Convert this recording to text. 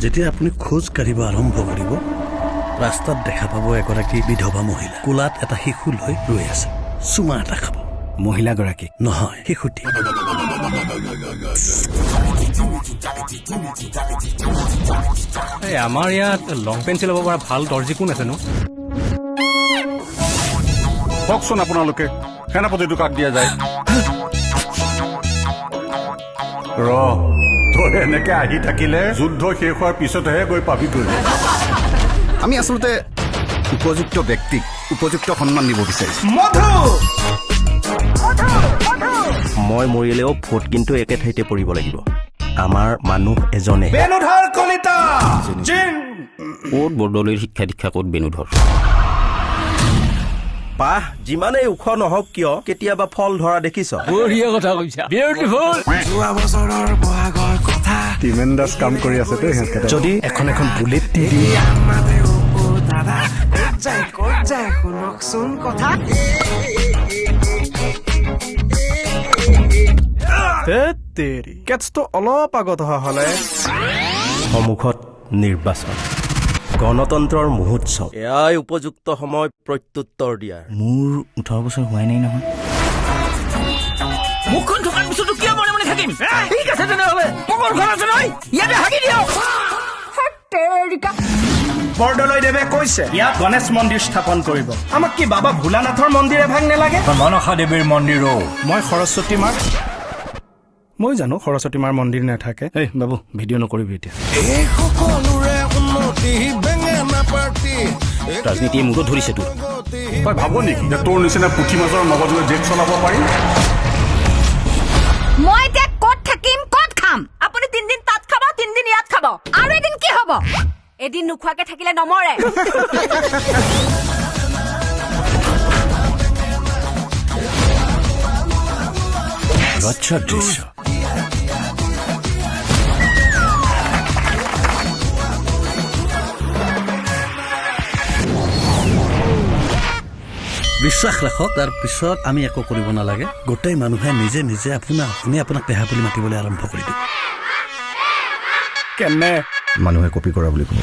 যেতিয়া আপুনি খোজ কাঢ়িব আৰম্ভ কৰিব ৰাস্তাত দেখা পাব এগৰাকী বিধৱা মহিলা কোলাত এটা শিশু লৈ ৰৈ আছে চুমা এটা খাব মহিলাগৰাকী নহয় শিশুটি আমাৰ ইয়াত লং পেন্ট চিলাব পৰা ভাল দৰ্জি কোন আছেনো কওকচোন আপোনালোকে সেনাপতিটো কাক দিয়া যায় তই এনেকে আহি থাকিলে যুদ্ধ শেষ হোৱাৰ পিছতহে গৈ পাবিগৈ আমি আচলতে উপযুক্ত ব্যক্তিক উপযুক্ত সন্মান দিব বিচাৰিছো মই মৰিলেও ভোট কিন্তু একে ঠাইতে পৰিব লাগিব আমাৰ মানুহ এজনে ক'ত বৰদলৈৰ শিক্ষা দীক্ষা ক'ত বেনুধৰ পাহ যিমানেই ওখ নহওক কিয় কেতিয়াবা ফল ধৰা দেখিছ বঢ়িয়া কথা কৈছা বিউটিফুল যোৱা বছৰৰ বহাগৰ কথা ট্ৰিমেণ্ডাছ কাম কৰি আছে যদি এখন বুলেট দাদা ক'ত যায় শুনকচোন কথা কেটছটো অলপ আগত অহা হলে সন্মুখত নিৰ্বাচন গণতন্ত্ৰৰ মহোৎসৱ এয়াই উপযুক্ত সময় প্ৰত্যুত্তৰ দিয়াৰ মোৰ 18 বছৰ হোৱাই নাই নহয় মুখখন থকাৰ পিছতো কিয় মনে মনে থাকিম ঠিক আছে তেনেহ'লে মোৰ ঘৰ আছে নহয় ইয়াতে হাগি দিয়ক বৰদলৈ দেৱে কৈছে ইয়াত গণেশ মন্দিৰ স্থাপন কৰিব আমাক কি বাবা ভোলানাথৰ মন্দিৰে ভাগ নেলাগে মনসা দেৱীৰ মন্দিৰো মই সৰস্বতী মাক মই জানো সৰস্বতী মাৰ মন্দিৰ নাথাকে এই বাবু ভিডিঅ' নকৰিবি এতিয়া এই সকলোৰে উন্নতি বেঙেনা পাৰ্টি ৰাজনীতিয়ে মূৰত ধৰিছে তোৰ তই ভাব নেকি যে তোৰ নিচিনা পুঠি মাছৰ মগজুৰে দেশ চলাব পাৰিম মই এতিয়া ক'ত থাকিম ক'ত খাম আপুনি 3 দিন তাত খাব 3 দিন ইয়াত খাব আৰু এদিন কি হ'ব এদিন নোখোৱাকে থাকিলে নমৰে আচ্ছা দৃশ্য বিশ্বাস ৰাখক তাৰ পিছত আমি একো কৰিব নালাগে গোটেই মানুহে নিজে নিজে আপোনাক পেহা বুলি মাতিবলৈ আৰম্ভ কৰি দিব কেনে মানুহে কপি কৰা বুলি ক'ব